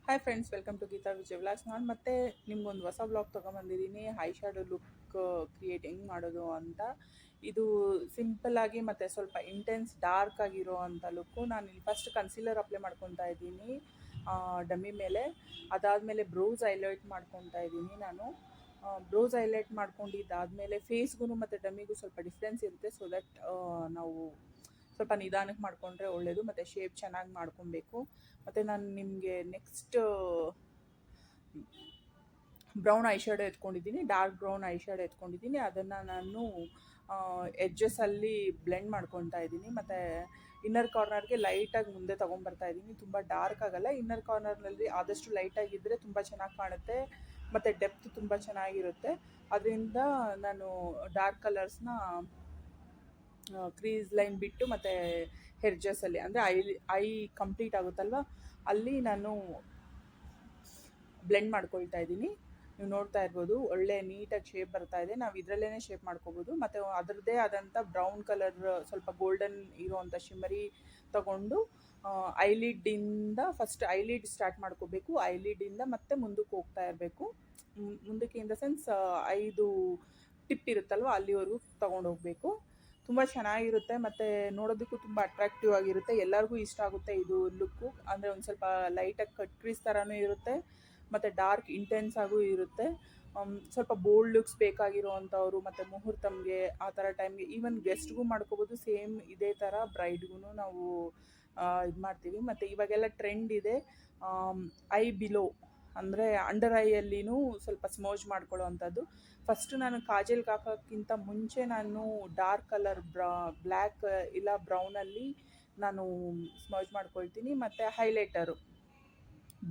Hi friends, welcome to Geetha Vijay vlogs. ನಾನು ಮತ್ತೆ ನಿಮ್ಗೊಂದು ಹೊಸ ವ್ಲಾಗ್ ತೊಗೊಂಬಂದಿದ್ದೀನಿ. ಐ ಶ್ಯಾಡೋ ಲುಕ್ ಕ್ರಿಯೇಟ್ ಹೆಂಗೆ ಮಾಡೋದು ಅಂತ. ಇದು ಸಿಂಪಲ್ಲಾಗಿ ಮತ್ತು ಸ್ವಲ್ಪ ಇಂಟೆನ್ಸ್ ಡಾರ್ಕ್ ಆಗಿರೋ ಅಂಥ ಲುಕ್ಕು. ನಾನು ಇಲ್ಲಿ ಫಸ್ಟ್ ಕನ್ಸೀಲರ್ ಅಪ್ಲೈ ಮಾಡ್ಕೊತಾ ಇದ್ದೀನಿ ಡಮ್ಮಿ ಮೇಲೆ. ಅದಾದಮೇಲೆ ಬ್ರೌಸ್ ಹೈಲೈಟ್ ಮಾಡ್ಕೊತಾ ಇದ್ದೀನಿ ನಾನು. ಬ್ರೌಸ್ ಹೈಲೈಟ್ ಮಾಡ್ಕೊಂಡಿದ್ದಾದಮೇಲೆ ಫೇಸ್ಗೂ ಮತ್ತು ಡಮ್ಮಿಗೂ ಸ್ವಲ್ಪ ಡಿಫ್ರೆನ್ಸ್ ಇರುತ್ತೆ. ಸೊ ದಟ್ ನಾವು ಸ್ವಲ್ಪ ನಿಧಾನಕ್ಕೆ ಮಾಡಿಕೊಂಡ್ರೆ ಒಳ್ಳೆಯದು, ಮತ್ತು ಶೇಪ್ ಚೆನ್ನಾಗಿ ಮಾಡ್ಕೊಬೇಕು. ಮತ್ತು ನಾನು ನಿಮಗೆ ನೆಕ್ಸ್ಟ್ ಬ್ರೌನ್ ಐ ಶ್ಯಾಡೋ ಎತ್ಕೊಂಡಿದ್ದೀನಿ, ಡಾರ್ಕ್ ಬ್ರೌನ್ ಐ ಶ್ಯಾಡೋ ಎತ್ಕೊಂಡಿದ್ದೀನಿ. ಅದನ್ನು ನಾನು ಎಡ್ಜಸ್ಸಲ್ಲಿ ಬ್ಲೆಂಡ್ ಮಾಡ್ಕೊತಾ ಇದ್ದೀನಿ. ಮತ್ತು ಇನ್ನರ್ ಕಾರ್ನರ್ಗೆ ಲೈಟಾಗಿ ಮುಂದೆ ತೊಗೊಂಬರ್ತಾ ಇದ್ದೀನಿ. ತುಂಬ ಡಾರ್ಕ್ ಆಗಲ್ಲ, ಇನ್ನರ್ ಕಾರ್ನರ್ನಲ್ಲಿ ಆದಷ್ಟು ಲೈಟಾಗಿದ್ದರೆ ತುಂಬ ಚೆನ್ನಾಗಿ ಕಾಣುತ್ತೆ ಮತ್ತು ಡೆಪ್ತ್ ತುಂಬ ಚೆನ್ನಾಗಿರುತ್ತೆ. ಅದರಿಂದ ನಾನು ಡಾರ್ಕ್ ಕಲರ್ಸ್ನ ಕ್ರೀಸ್ ಲೈನ್ ಬಿಟ್ಟು ಮತ್ತು ಹೆಡ್ಜಸ್ಸಲ್ಲಿ, ಅಂದರೆ ಐ ಕಂಪ್ಲೀಟ್ ಆಗುತ್ತಲ್ವ, ಅಲ್ಲಿ ನಾನು ಬ್ಲೆಂಡ್ ಮಾಡ್ಕೊಳ್ತಾ ಇದ್ದೀನಿ. ನೀವು ನೋಡ್ತಾ ಇರ್ಬೋದು, ಒಳ್ಳೆ ನೀಟಾಗಿ ಶೇಪ್ ಬರ್ತಾ ಇದೆ. ನಾವು ಇದರಲ್ಲೇ ಶೇಪ್ ಮಾಡ್ಕೋಬೋದು. ಮತ್ತು ಅದರದ್ದೇ ಆದಂಥ ಬ್ರೌನ್ ಕಲರ್ ಸ್ವಲ್ಪ ಗೋಲ್ಡನ್ ಇರೋವಂಥ ಶಿಮ್ಮರಿ ತಗೊಂಡು ಐಲಿಡ್ಡಿಂದ ಫಸ್ಟ್ ಐಲಿಡ್ ಸ್ಟಾರ್ಟ್ ಮಾಡ್ಕೋಬೇಕು. ಐಲಿಡ್ಡಿಂದ ಮತ್ತೆ ಮುಂದಕ್ಕೆ ಹೋಗ್ತಾ ಇರಬೇಕು. ಮುಂದಕ್ಕೆ ಇನ್ ದ ಸೆನ್ಸ್ 5 ಟಿಪ್ ಇರುತ್ತಲ್ವ, ಅಲ್ಲಿವರೆಗೂ ತೊಗೊಂಡೋಗ್ಬೇಕು. ತುಂಬ ಚೆನ್ನಾಗಿರುತ್ತೆ ಮತ್ತು ನೋಡೋದಕ್ಕೂ ತುಂಬ ಅಟ್ರಾಕ್ಟಿವ್ ಆಗಿರುತ್ತೆ. ಎಲ್ಲರಿಗೂ ಇಷ್ಟ ಆಗುತ್ತೆ ಇದು ಲುಕ್ಕು. ಅಂದರೆ ಒಂದು ಸ್ವಲ್ಪ ಲೈಟಾಗಿ ಕಟ್ ಕ್ರೀಸ್ ಥರನೂ ಇರುತ್ತೆ ಮತ್ತು ಡಾರ್ಕ್ ಇಂಟೆನ್ಸ್ ಆಗೂ ಇರುತ್ತೆ. ಸ್ವಲ್ಪ ಬೋಲ್ಡ್ ಲುಕ್ಸ್ ಬೇಕಾಗಿರೋವಂಥವ್ರು ಮತ್ತು ಮುಹೂರ್ತಮ್ಗೆ ಆ ಥರ ಟೈಮ್ಗೆ, ಈವನ್ ಗೆಸ್ಟ್ಗೂ ಮಾಡ್ಕೋಬೋದು. ಸೇಮ್ ಇದೇ ಥರ ಬ್ರೈಡ್ಗೂ ನಾವು ಇದು ಮಾಡ್ತೀವಿ. ಮತ್ತು ಇವಾಗೆಲ್ಲ ಟ್ರೆಂಡ್ ಇದೆ ಐ ಬಿಲೋ, ಅಂದರೆ ಅಂಡರ್ ಐಯಲ್ಲಿನೂ ಸ್ವಲ್ಪ ಸ್ಮೋಜ್ ಮಾಡ್ಕೊಳ್ಳೋ ಅಂಥದ್ದು. ಫಸ್ಟು ನಾನು ಕಾಜಲ್ಗೆ ಹಾಕೋಕ್ಕಿಂತ ಮುಂಚೆ ನಾನು ಡಾರ್ಕ್ ಕಲರ್ ಬ್ಲ್ಯಾಕ್ ಇಲ್ಲ ಬ್ರೌನಲ್ಲಿ ನಾನು ಸ್ಮೋಜ್ ಮಾಡ್ಕೊಳ್ತೀನಿ. ಮತ್ತು ಹೈಲೈಟರು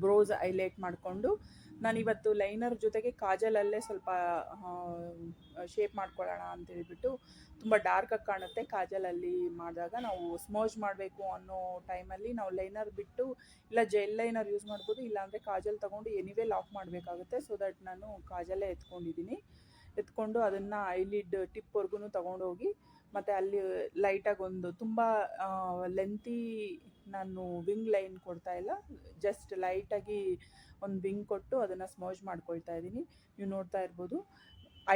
ಬ್ರೋಸ್ ಹೈಲೈಟ್ ಮಾಡಿಕೊಂಡು ನಾನಿವತ್ತು ಲೈನರ್ ಜೊತೆಗೆ ಕಾಜಲಲ್ಲೇ ಸ್ವಲ್ಪ ಶೇಪ್ ಮಾಡ್ಕೊಳ್ಳೋಣ ಅಂತೇಳ್ಬಿಟ್ಟು. ತುಂಬ ಡಾರ್ಕಾಗಿ ಕಾಣುತ್ತೆ ಕಾಜಲಲ್ಲಿ ಮಾಡಿದಾಗ. ನಾವು ಸ್ಮೋಜ್ ಮಾಡಬೇಕು ಅನ್ನೋ ಟೈಮಲ್ಲಿ ನಾವು ಲೈನರ್ ಬಿಟ್ಟು ಇಲ್ಲ ಜೆಲ್ ಲೈನರ್ ಯೂಸ್ ಮಾಡ್ಬೋದು, ಇಲ್ಲಾಂದರೆ ಕಾಜಲ್ ತೊಗೊಂಡು ಎನಿವೇ ಲಾಕ್ ಮಾಡಬೇಕಾಗುತ್ತೆ. ಸೊ ದಟ್ ನಾನು ಕಾಜಲ್ಲೇ ಎತ್ಕೊಂಡು ಅದನ್ನು ಐಲಿಡ್ ಟಿಪ್ವರೆಗೂ ತೊಗೊಂಡೋಗಿ ಮತ್ತು ಅಲ್ಲಿ ಲೈಟಾಗಿ ಒಂದು ತುಂಬ ಲೆಂತಿ ನಾನು ವಿಂಗ್ ಲೈನ್ ಕೊಡ್ತಾಯಿಲ್ಲ, ಜಸ್ಟ್ ಲೈಟಾಗಿ ಒಂದು ವಿಂಗ್ ಕೊಟ್ಟು ಅದನ್ನು ಸ್ಮೋಜ್ ಮಾಡ್ಕೊಳ್ತಾ ಇದ್ದೀನಿ. ನೀವು ನೋಡ್ತಾ ಇರ್ಬೋದು.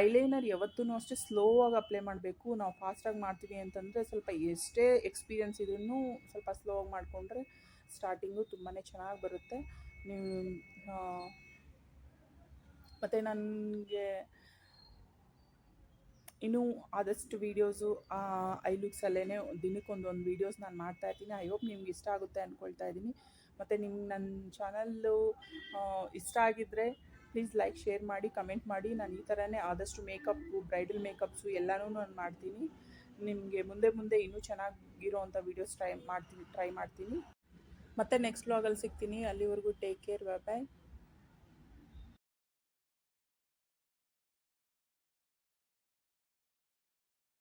ಐಲೈನರ್ ಯಾವತ್ತೂ ಅಷ್ಟೇ ಸ್ಲೋ ಆಗಿ ಅಪ್ಲೈ ಮಾಡಬೇಕು. ನಾವು ಫಾಸ್ಟಾಗಿ ಮಾಡ್ತೀವಿ ಅಂತಂದರೆ ಸ್ವಲ್ಪ ಎಷ್ಟೇ ಎಕ್ಸ್ಪೀರಿಯನ್ಸ್ ಇದ್ರೂ ಸ್ವಲ್ಪ ಸ್ಲೋ ಆಗಿ ಮಾಡಿಕೊಂಡ್ರೆ ಸ್ಟಾರ್ಟಿಂಗು ತುಂಬಾ ಚೆನ್ನಾಗಿ ಬರುತ್ತೆ. ನೀವು ಮತ್ತು ನನಗೆ ಇನ್ನೂ ಆದಷ್ಟು ವೀಡಿಯೋಸು ಐ ಲುಕ್ಸಲ್ಲೇ ದಿನಕ್ಕೊಂದೊಂದು ವೀಡಿಯೋಸ್ ನಾನು ಮಾಡ್ತಾಯಿರ್ತೀನಿ. ಐ ಹೋಪ್ ನಿಮ್ಗೆ ಇಷ್ಟ ಆಗುತ್ತೆ ಅಂದ್ಕೊಳ್ತಾ ಇದ್ದೀನಿ. ಮತ್ತು ನಿಮ್ಗೆ ನನ್ನ ಚಾನಲ್ಲು ಇಷ್ಟ ಆಗಿದ್ದರೆ ಪ್ಲೀಸ್ ಲೈಕ್, ಶೇರ್ ಮಾಡಿ, ಕಮೆಂಟ್ ಮಾಡಿ. ನಾನು ಈ ಥರನೇ ಆದಷ್ಟು ಮೇಕಪ್ಪು, ಬ್ರೈಡಲ್ ಮೇಕಪ್ಸು ಎಲ್ಲನೂ ನಾನು ಮಾಡ್ತೀನಿ. ನಿಮಗೆ ಮುಂದೆ ಇನ್ನೂ ಚೆನ್ನಾಗಿರೋವಂಥ ವೀಡಿಯೋಸ್ ಟ್ರೈ ಮಾಡ್ತೀನಿ. ಮತ್ತು ನೆಕ್ಸ್ಟ್ ವ್ಲಾಗಲ್ಲಿ ಸಿಗ್ತೀನಿ. ಅಲ್ಲಿವರೆಗೂ ಟೇಕ್ ಕೇರ್, ಬಾಯ್.